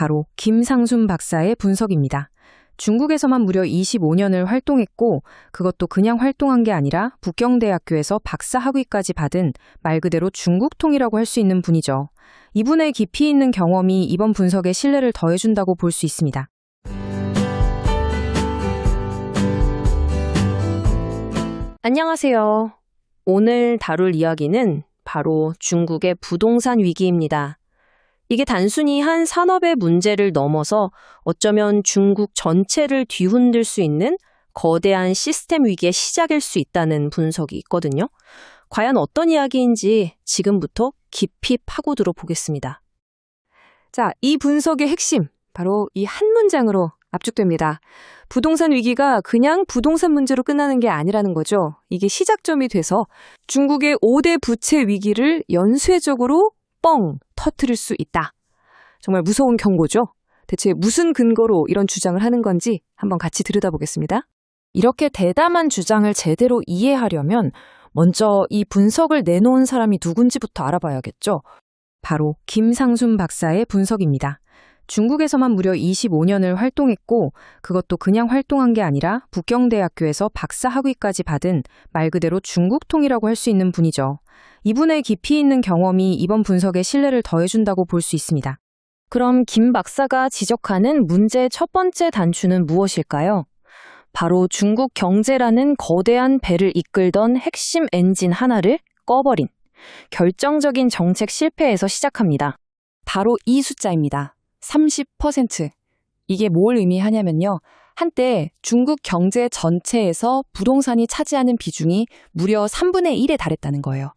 바로 김상순 박사의 분석입니다. 중국에서만 무려 25년을 활동했고 그것도 그냥 활동한 게 아니라 북경대학교에서 박사 학위까지 받은 말 그대로 중국통이라고 할 수 있는 분이죠. 이분의 깊이 있는 경험이 이번 분석에 신뢰를 더해준다고 볼 수 있습니다. 안녕하세요. 오늘 다룰 이야기는 바로 중국의 부동산 위기입니다. 이게 단순히 한 산업의 문제를 넘어서 어쩌면 중국 전체를 뒤흔들 수 있는 거대한 시스템 위기의 시작일 수 있다는 분석이 있거든요. 과연 어떤 이야기인지 지금부터 깊이 파고들어 보겠습니다. 자, 이 분석의 핵심, 바로 이 한 문장으로 압축됩니다. 부동산 위기가 그냥 부동산 문제로 끝나는 게 아니라는 거죠. 이게 시작점이 돼서 중국의 5대 부채 위기를 연쇄적으로 뻥 터뜨릴 수 있다. 정말 무서운 경고죠. 대체 무슨 근거로 이런 주장을 하는 건지 한번 같이 들여다보겠습니다. 이렇게 대담한 주장을 제대로 이해하려면 먼저 이 분석을 내놓은 사람이 누군지부터 알아봐야겠죠. 바로 김상순 박사의 분석입니다. 중국에서만 무려 25년을 활동했고 그것도 그냥 활동한 게 아니라 북경대학교에서 박사 학위까지 받은 말 그대로 중국통이라고 할 수 있는 분이죠. 이분의 깊이 있는 경험이 이번 분석에 신뢰를 더해준다고 볼 수 있습니다. 그럼 김 박사가 지적하는 문제의 첫 번째 단추는 무엇일까요? 바로 중국 경제라는 거대한 배를 이끌던 핵심 엔진 하나를 꺼버린 결정적인 정책 실패에서 시작합니다. 바로 이 숫자입니다. 30%. 이게 뭘 의미하냐면요. 한때 중국 경제 전체에서 부동산이 차지하는 비중이 무려 3분의 1에 달했다는 거예요.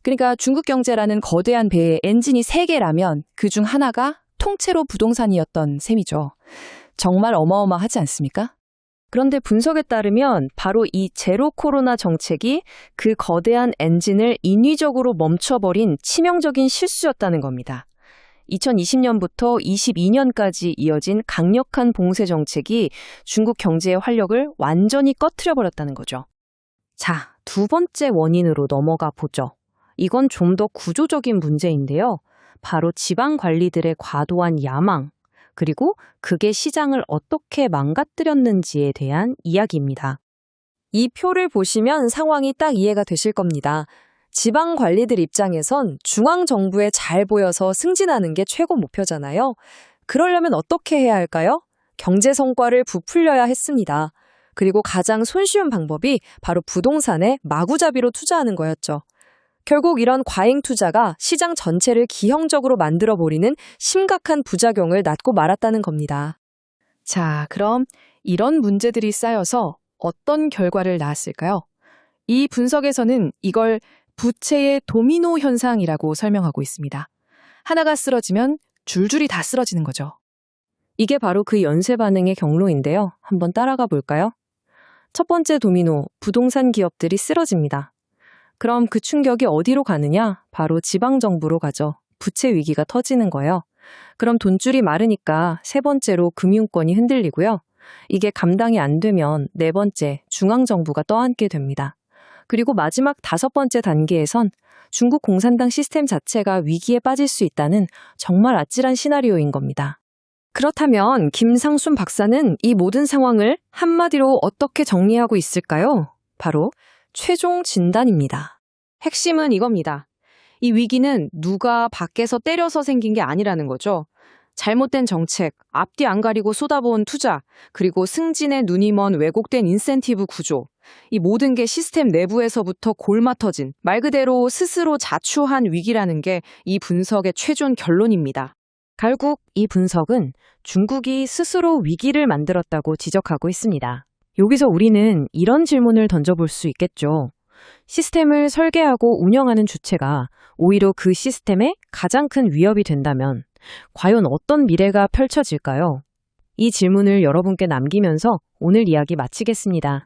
그러니까 중국 경제라는 거대한 배의 엔진이 3개라면 그중 하나가 통째로 부동산이었던 셈이죠. 정말 어마어마하지 않습니까? 그런데 분석에 따르면 바로 이 제로 코로나 정책이 그 거대한 엔진을 인위적으로 멈춰버린 치명적인 실수였다는 겁니다. 2020년부터 22년까지 이어진 강력한 봉쇄 정책이 중국 경제의 활력을 완전히 꺼트려버렸다는 거죠. 자, 두 번째 원인으로 넘어가 보죠. 이건 좀 더 구조적인 문제인데요. 바로 지방 관리들의 과도한 야망, 그리고 그게 시장을 어떻게 망가뜨렸는지에 대한 이야기입니다. 이 표를 보시면 상황이 딱 이해가 되실 겁니다. 지방 관리들 입장에선 중앙정부에 잘 보여서 승진하는 게 최고 목표잖아요. 그러려면 어떻게 해야 할까요? 경제 성과를 부풀려야 했습니다. 그리고 가장 손쉬운 방법이 바로 부동산에 마구잡이로 투자하는 거였죠. 결국 이런 과잉 투자가 시장 전체를 기형적으로 만들어버리는 심각한 부작용을 낳고 말았다는 겁니다. 자, 그럼 이런 문제들이 쌓여서 어떤 결과를 낳았을까요? 이 분석에서는 이걸 부채의 도미노 현상이라고 설명하고 있습니다. 하나가 쓰러지면 줄줄이 다 쓰러지는 거죠. 이게 바로 그 연쇄 반응의 경로인데요. 한번 따라가 볼까요? 첫 번째 도미노, 부동산 기업들이 쓰러집니다. 그럼 그 충격이 어디로 가느냐? 바로 지방정부로 가죠. 부채 위기가 터지는 거예요. 그럼 돈줄이 마르니까 세 번째로 금융권이 흔들리고요. 이게 감당이 안 되면 네 번째, 중앙정부가 떠안게 됩니다. 그리고 마지막 다섯 번째 단계에선 중국 공산당 시스템 자체가 위기에 빠질 수 있다는 정말 아찔한 시나리오인 겁니다. 그렇다면 김상순 박사는 이 모든 상황을 한마디로 어떻게 정리하고 있을까요? 바로 최종 진단입니다. 핵심은 이겁니다. 이 위기는 누가 밖에서 때려서 생긴 게 아니라는 거죠. 잘못된 정책, 앞뒤 안 가리고 쏟아부은 투자, 그리고 승진에 눈이 먼 왜곡된 인센티브 구조. 이 모든 게 시스템 내부에서부터 골마터진, 말 그대로 스스로 자초한 위기라는 게 이 분석의 최종 결론입니다. 결국 이 분석은 중국이 스스로 위기를 만들었다고 지적하고 있습니다. 여기서 우리는 이런 질문을 던져볼 수 있겠죠. 시스템을 설계하고 운영하는 주체가 오히려 그 시스템의 가장 큰 위협이 된다면 과연 어떤 미래가 펼쳐질까요? 이 질문을 여러분께 남기면서 오늘 이야기 마치겠습니다.